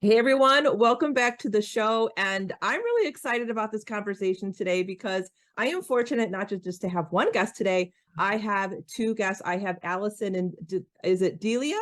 Hey everyone, welcome back to the show. And I'm really excited about this conversation today because I am fortunate not just to have one guest today. I have two guests. I have Allison and is it Delia?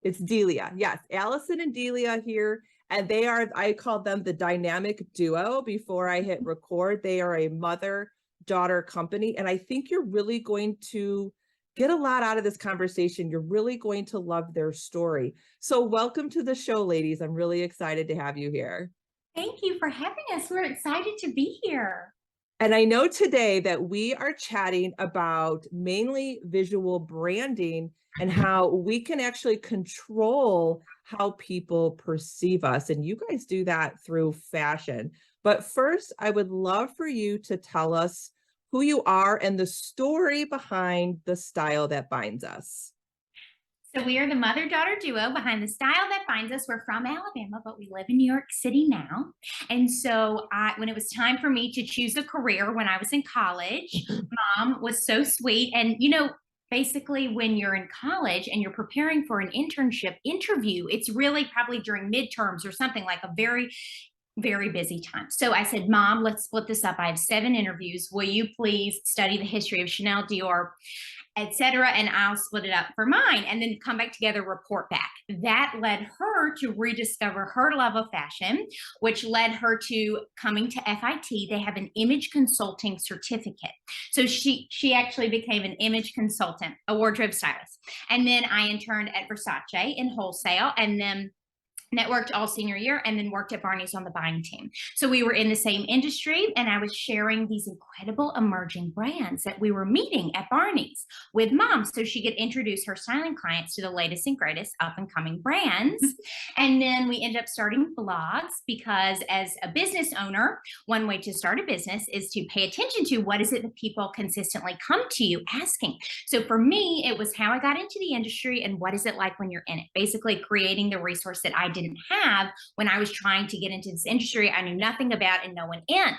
It's Delia. Yes, Allison and Delia here. And they are, I called them the dynamic duo before I hit record. They are a mother-daughter company. And I think you're really going to get a lot out of this conversation. You're really going to love their story. So welcome to the show, ladies. I'm really excited to have you here. Thank you for having us. We're excited to be here. And I know today that we are chatting about mainly visual branding and how we can actually control how people perceive us. And you guys do that through fashion. But first, I would love for you to tell us who you are and the story behind the style that binds us. So we are the mother-daughter duo behind The Style That Binds Us. We're from Alabama, but we live in New York City now. And so when it was time for me to choose a career when I was in college, mom was so sweet. And, basically when you're in college and you're preparing for an internship interview, it's really probably during midterms or something, like a very very busy time. So I said, Mom, let's split this up. I have 7 interviews. Will you please study the history of Chanel, Dior, etc., and I'll split it up for mine and then come back together, report back. That led her to rediscover her love of fashion, which led her to coming to FIT. They have an image consulting certificate. So she actually became an image consultant, a wardrobe stylist. And then I interned at Versace in wholesale, and then networked all senior year, and then worked at Barney's on the buying team. So we were in the same industry, and I was sharing these incredible emerging brands that we were meeting at Barney's with mom, so she could introduce her styling clients to the latest and greatest up and coming brands. And then we ended up starting blogs because, as a business owner, one way to start a business is to pay attention to what is it that people consistently come to you asking. So for me, it was how I got into the industry and what is it like when you're in it, basically creating the resource that I didn't have when I was trying to get into this industry I knew nothing about and no one in.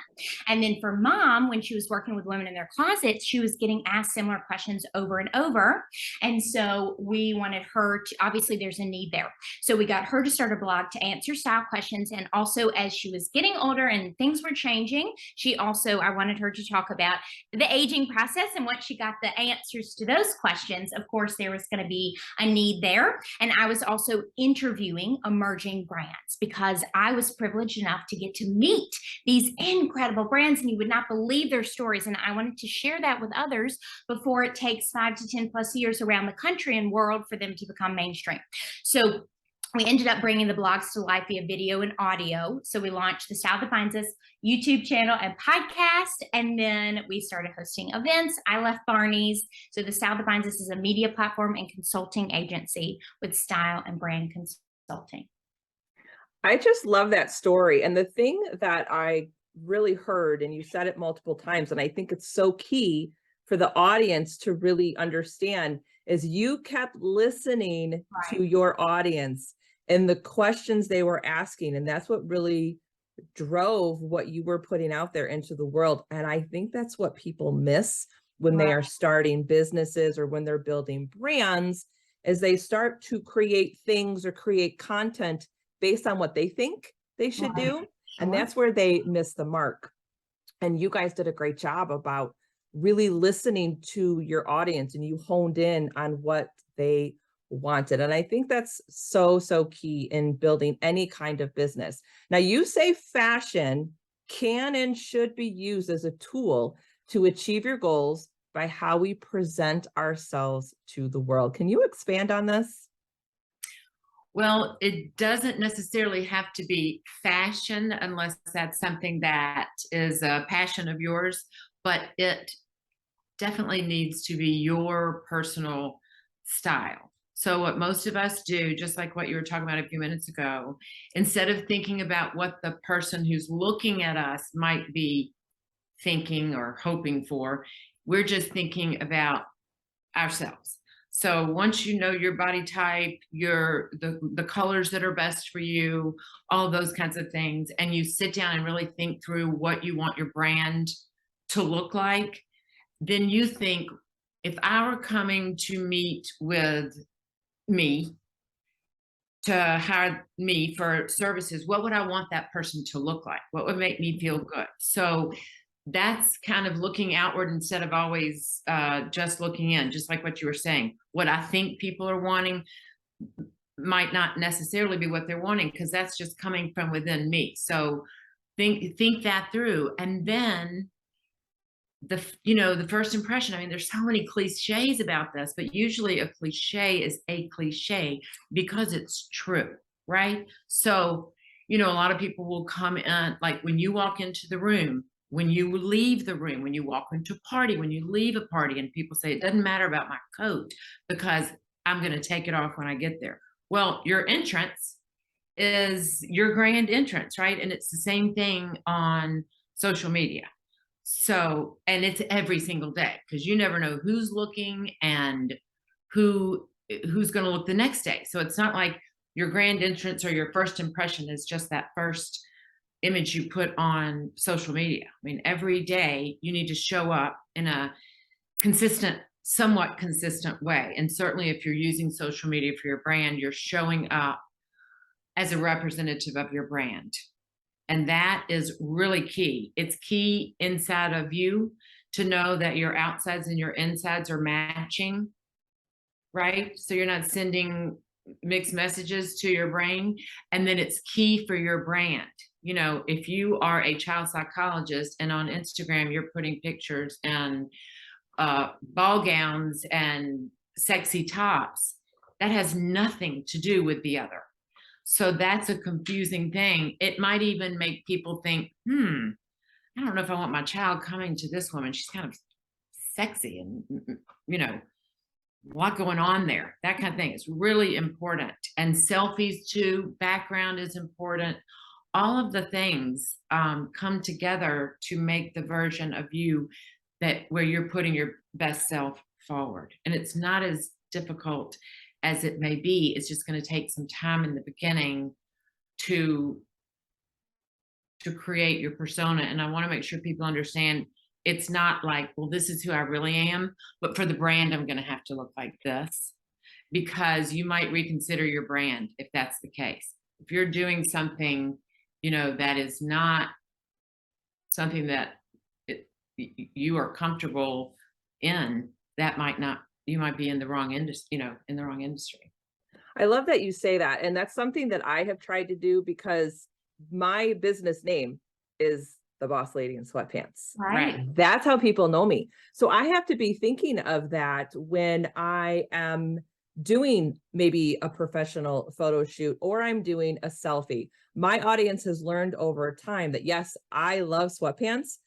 And then for mom, when she was working with women in their closets, she was getting asked similar questions over and over. And so we wanted her to, obviously there's a need there. So we got her to start a blog to answer style questions. And also, as she was getting older and things were changing, I wanted her to talk about the aging process. And once she got the answers to those questions, of course, there was going to be a need there. And I was also interviewing emerging brands because I was privileged enough to get to meet these incredible brands, and you would not believe their stories. And I wanted to share that with others before it takes 5 to 10 plus years around the country and world for them to become mainstream. So we ended up bringing the blogs to life via video and audio. So we launched the Style That Binds Us YouTube channel and podcast, and then we started hosting events. I left Barney's. So the Style That Binds Us is a media platform and consulting agency with style and brand consulting. I just love that story. And the thing that I really heard, and you said it multiple times, and I think it's so key for the audience to really understand, is you kept listening to your audience and the questions they were asking. And that's what really drove what you were putting out there into the world. And I think that's what people miss when they are starting businesses or when they're building brands, is they start to create things or create content based on what they think they should do. And that's where they miss the mark. And you guys did a great job about really listening to your audience, and you honed in on what they wanted. And I think that's so, so key in building any kind of business. Now, you say fashion can and should be used as a tool to achieve your goals by how we present ourselves to the world. Can you expand on this? Well, it doesn't necessarily have to be fashion unless that's something that is a passion of yours, but it definitely needs to be your personal style. So what most of us do, just like what you were talking about a few minutes ago, instead of thinking about what the person who's looking at us might be thinking or hoping for, we're just thinking about ourselves. So once you know your body type, the colors that are best for you, all those kinds of things, and you sit down and really think through what you want your brand to look like, then you think, if I were coming to meet with me to hire me for services, what would I want that person to look like? What would make me feel good? So that's kind of looking outward instead of always just looking in, just like what you were saying. What I think people are wanting might not necessarily be what they're wanting, because that's just coming from within me. So think that through. And then the first impression, I mean, there's so many cliches about this, but usually a cliche is a cliche because it's true, right? So, a lot of people will come in, like when you walk into the room, when you leave the room, when you walk into a party, when you leave a party, and people say, it doesn't matter about my coat because I'm going to take it off when I get there. Well, your entrance is your grand entrance, right? And it's the same thing on social media. So, and it's every single day, because you never know who's looking and who's going to look the next day. So it's not like your grand entrance or your first impression is just that first image you put on social media. I mean, every day you need to show up in a somewhat consistent way. And certainly if you're using social media for your brand, you're showing up as a representative of your brand. And that is really key. It's key inside of you to know that your outsides and your insides are matching, right? So you're not sending mixed messages to your brain. And then it's key for your brand. If you are a child psychologist and on Instagram, you're putting pictures and ball gowns and sexy tops, that has nothing to do with the other. So that's a confusing thing. It might even make people think, I don't know if I want my child coming to this woman. She's kind of sexy and, a lot going on there. That kind of thing is really important. And selfies too, background is important. All of the things come together to make the version of you where you're putting your best self forward. And it's not as difficult as it may be. It's just going to take some time in the beginning to create your persona. And I want to make sure people understand it's not like, well, this is who I really am, but for the brand, I'm going to have to look like this, because you might reconsider your brand if that's the case. If you're doing something, that is not something that you are comfortable in, you might be in the wrong industry, in the wrong industry. I love that you say that. And that's something that I have tried to do, because my business name is the Boss Lady in Sweatpants. Right. That's how people know me. So I have to be thinking of that when I am doing maybe a professional photo shoot or I'm doing a selfie. My audience has learned over time that yes, I love sweatpants,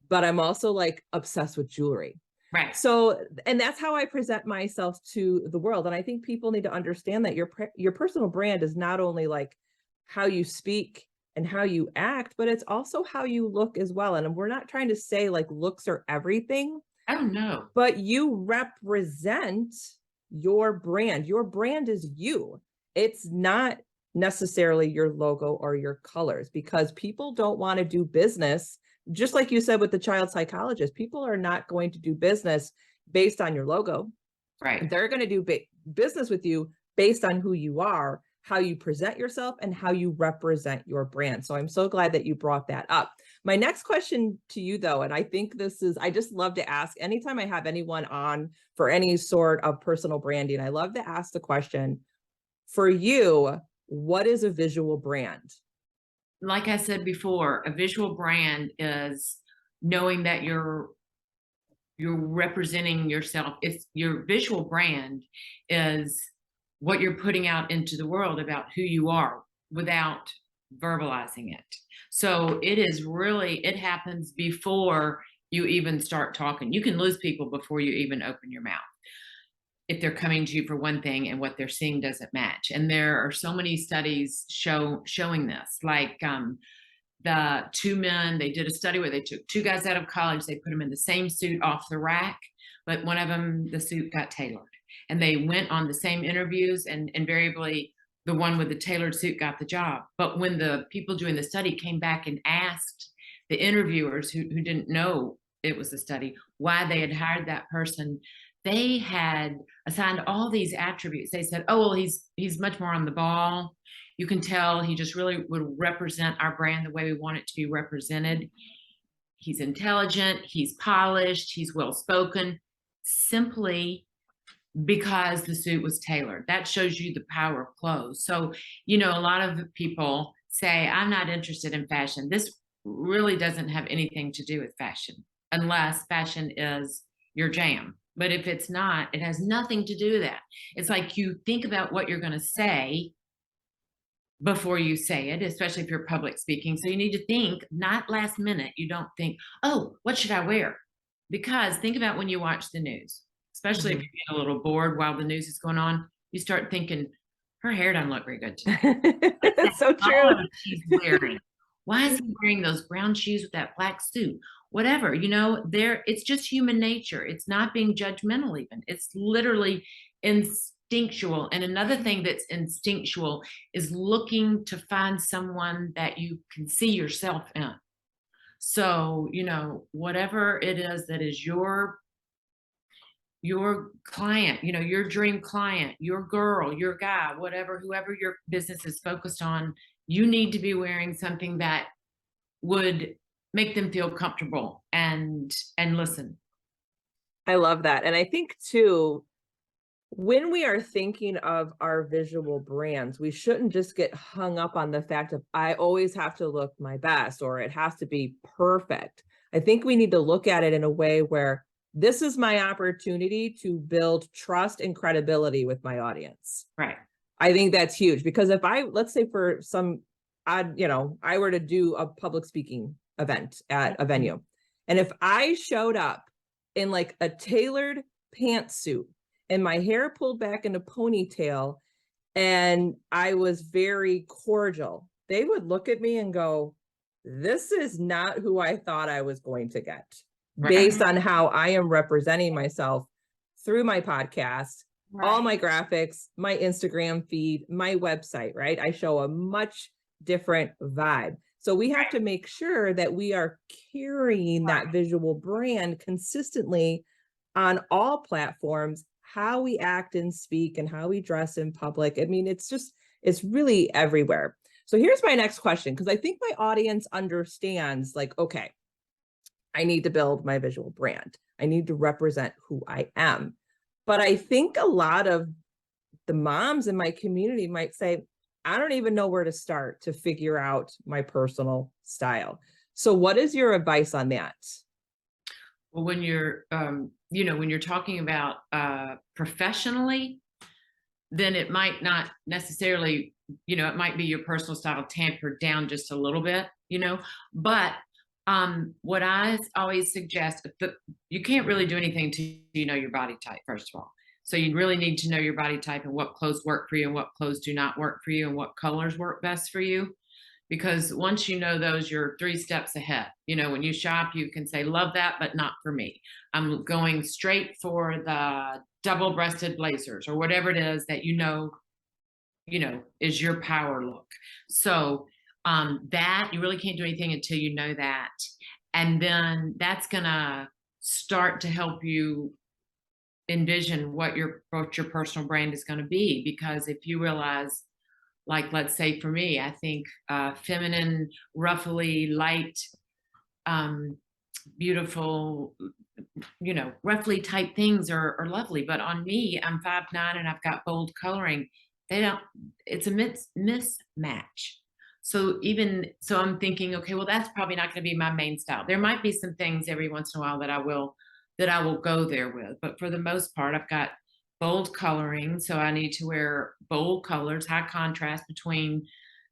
but I'm also like obsessed with jewelry. Right. So, and that's how I present myself to the world. And I think people need to understand that your personal brand is not only like how you speak and how you act, but it's also how you look as well. And we're not trying to say like looks are everything. I don't know. But you represent your brand. Your brand is you. It's not necessarily your logo or your colors, because people don't want to do business. Just like you said with the child psychologist, people are not going to do business based on your logo. Right. They're going to do business with you based on who you are, how you present yourself, and how you represent your brand. So I'm so glad that you brought that up. My next question to you, though, and I think I just love to ask anytime I have anyone on for any sort of personal branding, I love to ask the question, for you, what is a visual brand? Like I said before, a visual brand is knowing that you're representing yourself. It's your visual brand is what you're putting out into the world about who you are without verbalizing it. So it happens before you even start talking. You can lose people before you even open your mouth, if they're coming to you for one thing and what they're seeing doesn't match. And there are so many studies showing this, like the two men, they did a study where they took two guys out of college, they put them in the same suit off the rack, but one of them, the suit got tailored. And they went on the same interviews, and invariably the one with the tailored suit got the job. But when the people doing the study came back and asked the interviewers who didn't know it was a study, why they had hired that person, they had assigned all these attributes. They said, oh, well, he's much more on the ball. You can tell he just really would represent our brand the way we want it to be represented. He's intelligent, he's polished, he's well spoken, simply because the suit was tailored. That shows you the power of clothes. So, a lot of people say, I'm not interested in fashion. This really doesn't have anything to do with fashion, unless fashion is your jam. But if it's not, it has nothing to do with that. It's like you think about what you're going to say before you say it, especially if you're public speaking. So you need to think, not last minute. You don't think, oh, what should I wear? Because think about when you watch the news, especially if Mhm. you get a little bored while the news is going on, you start thinking, her hair doesn't look very good today. That's so true. Color she's wearing. Why is he wearing those brown shoes with that black suit? Whatever, it's just human nature. It's not being judgmental even. It's literally instinctual. And another thing that's instinctual is looking to find someone that you can see yourself in. So, whatever it is that is your client, your dream client, your girl, your guy, whatever, whoever your business is focused on, you need to be wearing something that would make them feel comfortable and listen. I love that. And I think too, when we are thinking of our visual brands, we shouldn't just get hung up on the fact of I always have to look my best or it has to be perfect. I think we need to look at it in a way where this is my opportunity to build trust and credibility with my audience. Right. I think that's huge because if let's say for some odd, I were to do a public speaking event at a venue, and if I showed up in like a tailored pantsuit and my hair pulled back in a ponytail and I was very cordial, they would look at me and go, this is not who I thought I was going to get based on how I am representing myself through my podcast, all my graphics, my Instagram feed, my website, right? I show a much different vibe. So we have to make sure that we are carrying that visual brand consistently on all platforms, how we act and speak and how we dress in public. I mean, it's really everywhere. So here's my next question, because I think my audience understands like, okay, I need to build my visual brand. I need to represent who I am. But I think a lot of the moms in my community might say, I don't even know where to start to figure out my personal style. So what is your advice on that? Well, when you're, when you're talking about professionally, then it might not necessarily, it might be your personal style tampered down just a little bit, but what I always suggest, you can't really do anything till you know your body type, first of all. So you really need to know your body type and what clothes work for you and what clothes do not work for you and what colors work best for you. Because once you know those, you're 3 steps ahead. When you shop, you can say, love that, but not for me. I'm going straight for the double-breasted blazers or whatever it is that is your power look. So that you really can't do anything until you know that. And then that's gonna start to help you envision what your personal brand is going to be. Because if you realize, like, let's say for me, I think feminine, ruffly, light, beautiful, roughly type things are lovely. But on me, I'm 5'9" and I've got bold coloring. It's a mismatch. So I'm thinking, okay, well, that's probably not going to be my main style. There might be some things every once in a while that I will go there with. But for the most part, I've got bold coloring. So I need to wear bold colors, high contrast between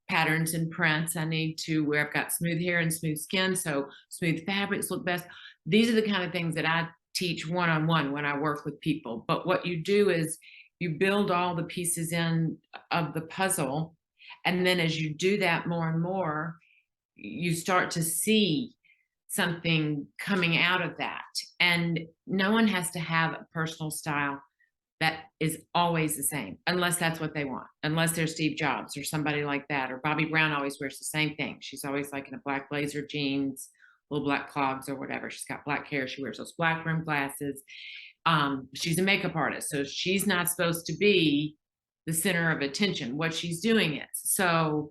patterns and prints. I need to wear, I've got smooth hair and smooth skin. So smooth fabrics look best. These are the kind of things that I teach one-on-one when I work with people. But what you do is you build all the pieces in of the puzzle. And then as you do that more and more, you start to see something coming out of that. And no one has to have a personal style that is always the same, unless that's what they want, unless they're Steve Jobs or somebody like that. Or Bobby Brown always wears the same thing. She's always like in a black blazer, jeans, little black clogs or whatever. She's got black hair. She wears those black rimmed glasses. She's a makeup artist, so she's not supposed to be the center of attention. What she's doing is. So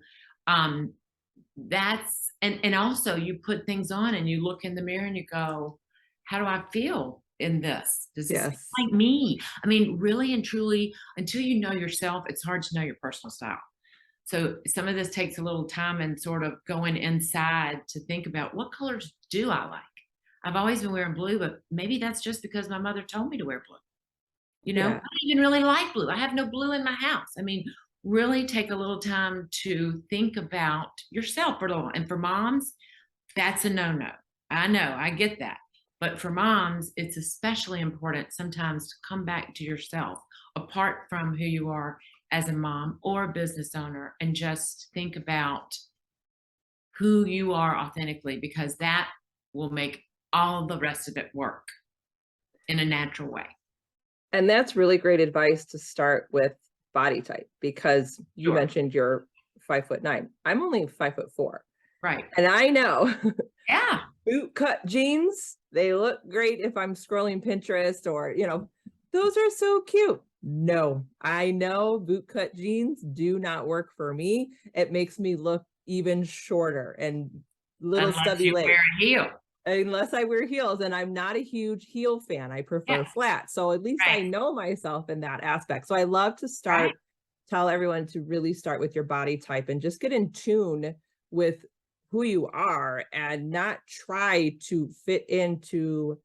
that's, and also you put things on and you look in the mirror and you go, how do I feel in this? Does this Yes. feel like me? I mean, really and truly, until you know yourself, it's hard to know your personal style. So some of this takes a little time and sort of going inside to think about, what colors do I like? I've always been wearing blue, but maybe that's just because my mother told me to wear blue. You know, I Yeah. don't even really like blue. I have no blue in my house. I mean, really take a little time to think about yourself for a little. And for moms, that's a no-no. I know, I get that. But for moms, it's especially important sometimes to come back to yourself, apart from who you are as a mom or a business owner, and just think about who you are authentically, because that will make all the rest of it work in a natural way. And that's really great advice to start with body type, because you Sure. mentioned you're 5'9". I'm only 5'4". Right. And I know Yeah. boot cut jeans, they look great if I'm scrolling Pinterest or, those are so cute. No, I know boot cut jeans do not work for me. It makes me look even shorter and little Unless stubby you legs. wear a heel. Unless I wear heels, and I'm not a huge heel fan. I prefer Yeah. flat. So at least I Right. know myself in that aspect. So I love to Right. tell everyone to really start with your body type and just get in tune with who you are and not try to fit into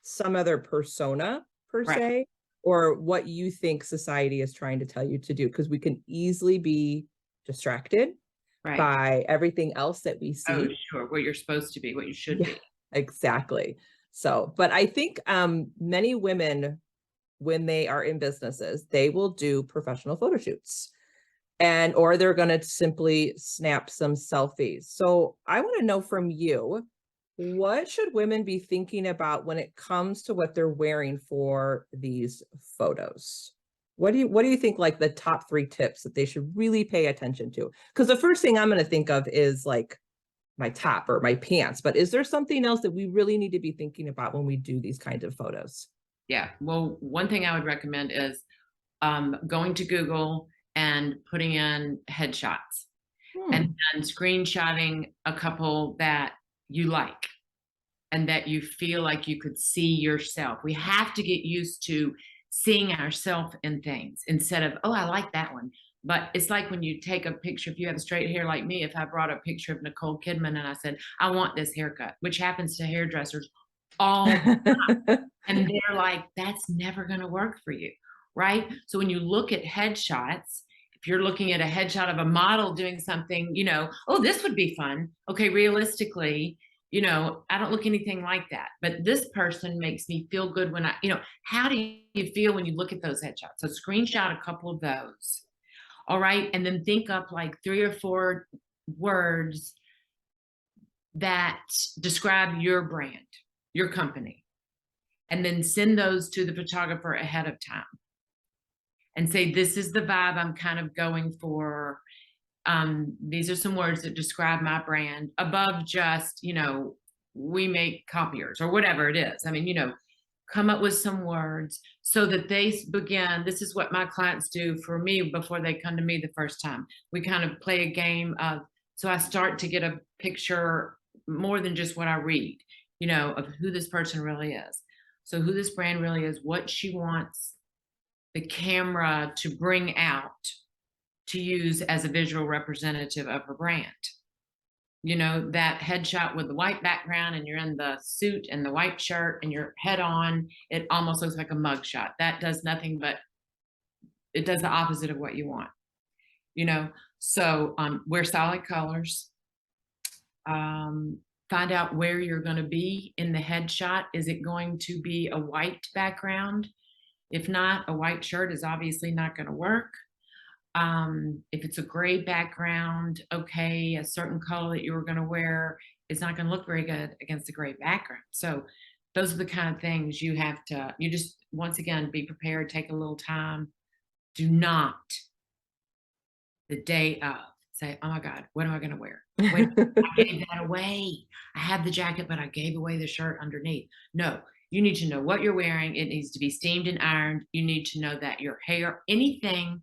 some other persona per Right. se, or what you think society is trying to tell you to do, because we can easily be distracted Right. by everything else that we Oh, see. sure. What you're supposed to be, what you should Yeah, be. exactly. So, but I think many women, when they are in businesses, they will do professional photo shoots, and or they're going to simply snap some selfies. So I want to know from you, what should women be thinking about when it comes to what they're wearing for these photos? What do you think, like the top 3 tips that they should really pay attention to? Because the first thing I'm going to think of is like my top or my pants, but is there something else that we really need to be thinking about when we do these kinds of photos? Yeah. Well, one thing I would recommend is going to Google and putting in headshots, and Hmm. then screenshotting a couple that you like and that you feel like you could see yourself. We have to get used to seeing ourselves in things instead of, oh, I like that one. But it's like when you take a picture, if you have straight hair like me, if I brought a picture of Nicole Kidman and I said, I want this haircut, which happens to hairdressers all, and they're like, that's never going to work for you. Right. So when you look at headshots, if you're looking at a headshot of a model doing something, oh, this would be fun. Okay. Realistically, I don't look anything like that, but this person makes me feel good when how do you feel when you look at those headshots? So screenshot a couple of those. All right. And then think up like 3 or 4 words that describe your brand, your company, and then send those to the photographer ahead of time and say, this is the vibe I'm kind of going for. These are some words that describe my brand above just, we make copiers or whatever it is. I mean, come up with some words so that they begin. This is what my clients do for me before they come to me the first time. We kind of play a game of, so I start to get a picture more than just what I read, of who this person really is. So who this brand really is, what she wants the camera to bring out to use as a visual representative of her brand. That headshot with the white background and you're in the suit and the white shirt and your head on, it almost looks like a mug shot. That does nothing but it does the opposite of what you want. So wear solid colors. Find out where you're going to be in the headshot. Is it going to be a white background? If not, a white shirt is obviously not going to work. If it's a gray background, okay, a certain color that you were going to wear is not going to look very good against a gray background. So those are the kind of things you just, once again, be prepared, take a little time. Do not the day of say, oh my God, what am I going to wear? Wait, I gave that away. I had the jacket, but I gave away the shirt underneath. No, You need to know what you're wearing. It needs to be steamed and ironed. You need to know that your hair, anything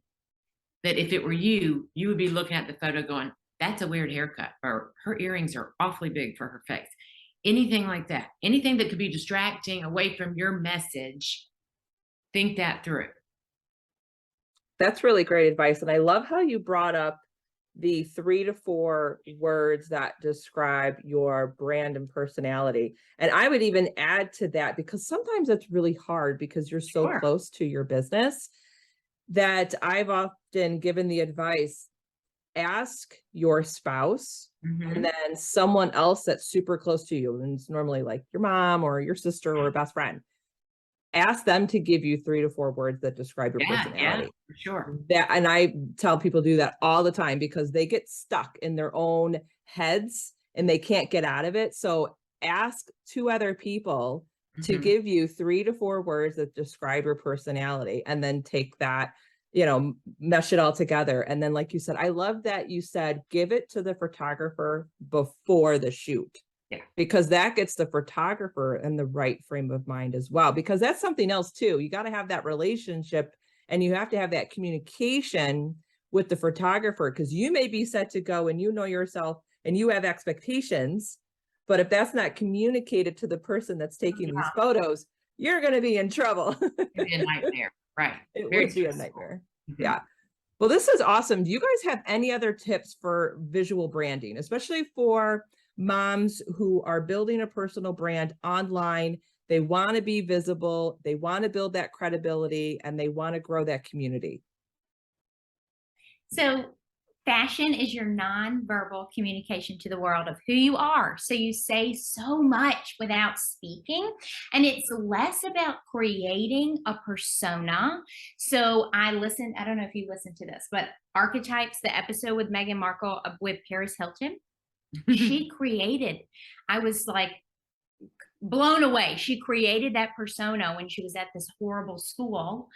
that if it were you, you would be looking at the photo going, that's a weird haircut, or her earrings are awfully big for her face. Anything like that, anything that could be distracting away from your message, think that through. That's really great advice. And I love how you brought up the 3 to 4 words that describe your brand and personality. And I would even add to that, because sometimes it's really hard because you're so Sure. close to your business, that I've often given the advice, ask your spouse Mhm. and then someone else that's super close to you. And it's normally like your mom or your sister or a best friend. Ask them to give you 3 to 4 words that describe your Yeah, personality. for sure. That, and I tell people do that all the time because they get stuck in their own heads and they can't get out of it. So ask 2 other people to Mhm. give you 3 to 4 words that describe your personality, and then take that, mesh it all together. And then, like you said, I love that you said, give it to the photographer before the shoot. Yeah. Because that gets the photographer in the right frame of mind as well, because that's something else too. You got to have that relationship and you have to have that communication with the photographer, because you may be set to go and you know yourself and you have expectations, but if that's not communicated to the person that's taking these photos, you're going to be in trouble. It'd be a nightmare, right? It Very would be a stressful. nightmare. Mhm. Yeah. Well, this is awesome. Do you guys have any other tips for visual branding, especially for moms who are building a personal brand online? They want to be visible, they want to build that credibility, and they want to grow that community. So fashion is your nonverbal communication to the world of who you are. So you say so much without speaking, and it's less about creating a persona. So I don't know if you listened to this, but Archetypes, the episode with Meghan Markle with Paris Hilton, she created, I was like blown away. She created that persona when she was at this horrible school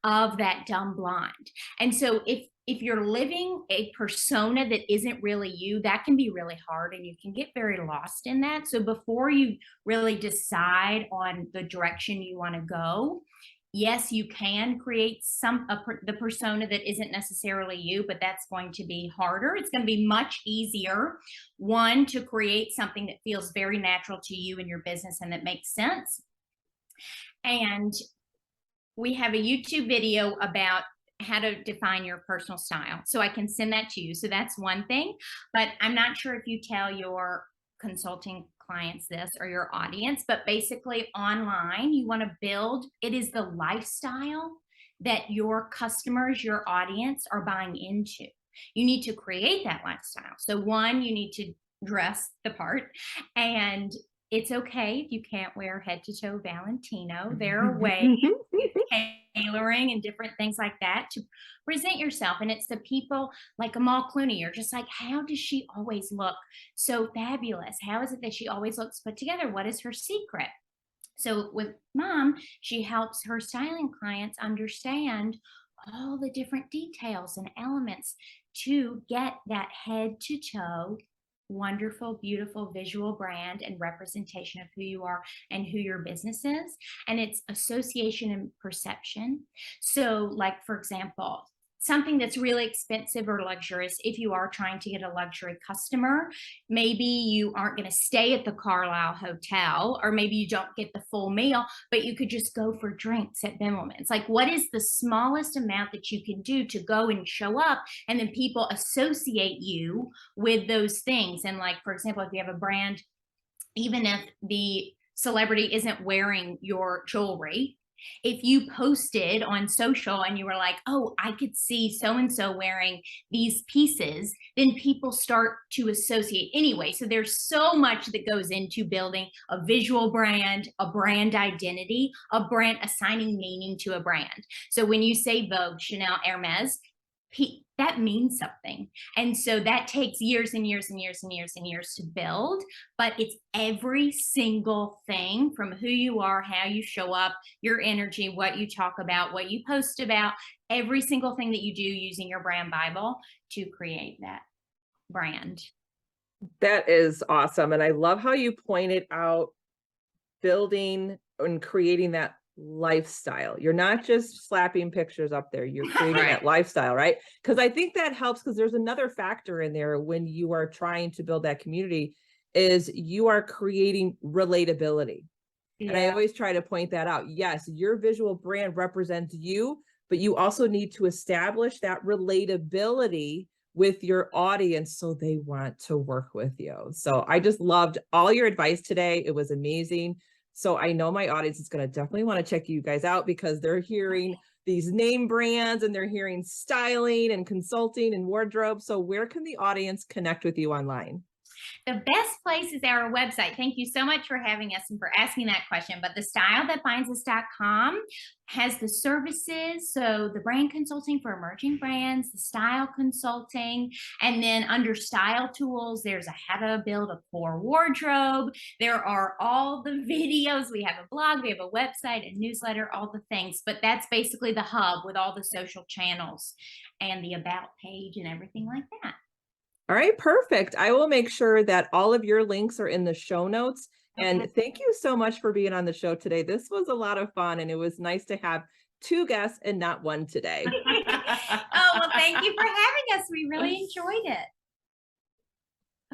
of that dumb blonde. And so if you're living a persona that isn't really you, that can be really hard and you can get very lost in that. So before you really decide on the direction you want to go, yes, you can create the persona that isn't necessarily you, but that's going to be harder. It's going to be much easier, one, to create something that feels very natural to you and your business and that makes sense. And we have a YouTube video about how to define your personal style. So I can send that to you. So that's one thing, but I'm not sure if you tell your consulting clients this or your audience, but basically online, you want to build, it is the lifestyle that your customers, your audience are buying into. You need to create that lifestyle. So one, you need to dress the part, and it's okay if you can't wear head to toe Valentino. There are ways tailoring and different things like that to present yourself. And it's the people like Amal Clooney. You're just like, how does she always look so fabulous? How is it that she always looks put together? What is her secret? So with Mom, she helps her styling clients understand all the different details and elements to get that head to toe wonderful, beautiful visual brand and representation of who you are and who your business is. And it's association and perception. So, like, for example, something that's really expensive or luxurious, if you are trying to get a luxury customer, maybe you aren't going to stay at the Carlisle Hotel, or maybe you don't get the full meal, but you could just go for drinks at Bimmelman's. Like, what is the smallest amount that you can do to go and show up, and then people associate you with those things? And like, for example, if you have a brand, even if the celebrity isn't wearing your jewelry, if you posted on social and you were like, oh, I could see so-and-so wearing these pieces, then people start to associate anyway. So there's so much that goes into building a visual brand, a brand identity, a brand, assigning meaning to a brand. So when you say Vogue, Chanel, Hermes, that means something. And so that takes years and years and years and years and years to build, but it's every single thing from who you are, how you show up, your energy, what you talk about, what you post about, every single thing that you do using your brand Bible to create that brand. That is awesome. And I love how you pointed out building in creating that lifestyle. You're not just slapping pictures up there, you're creating Right. that lifestyle, right? Because I think that helps, because there's another factor in there when you are trying to build that community, is you are creating relatability. And I always try to point that out. Yes, your visual brand represents you, but you also need to establish that relatability with your audience so they want to work with you. So I just loved all your advice today. It was amazing. So I know my audience is going to definitely want to check you guys out, because they're hearing these name brands and they're hearing styling and consulting and wardrobe. So where can the audience connect with you online? The best place is our website. Thank you so much for having us and for asking that question. But thestylethatbindsus.com has the services. So the brand consulting for emerging brands, the style consulting, and then under style tools, there's a how to build a core wardrobe. There are all the videos. We have a blog, we have a website, a newsletter, all the things. But that's basically the hub with all the social channels and the about page and everything like that. All right, perfect. I will make sure that all of your links are in the show notes. And Okay. thank you so much for being on the show today. This was a lot of fun, and it was nice to have 2 guests and not 1 today. Oh, well, thank you for having us. We really enjoyed it.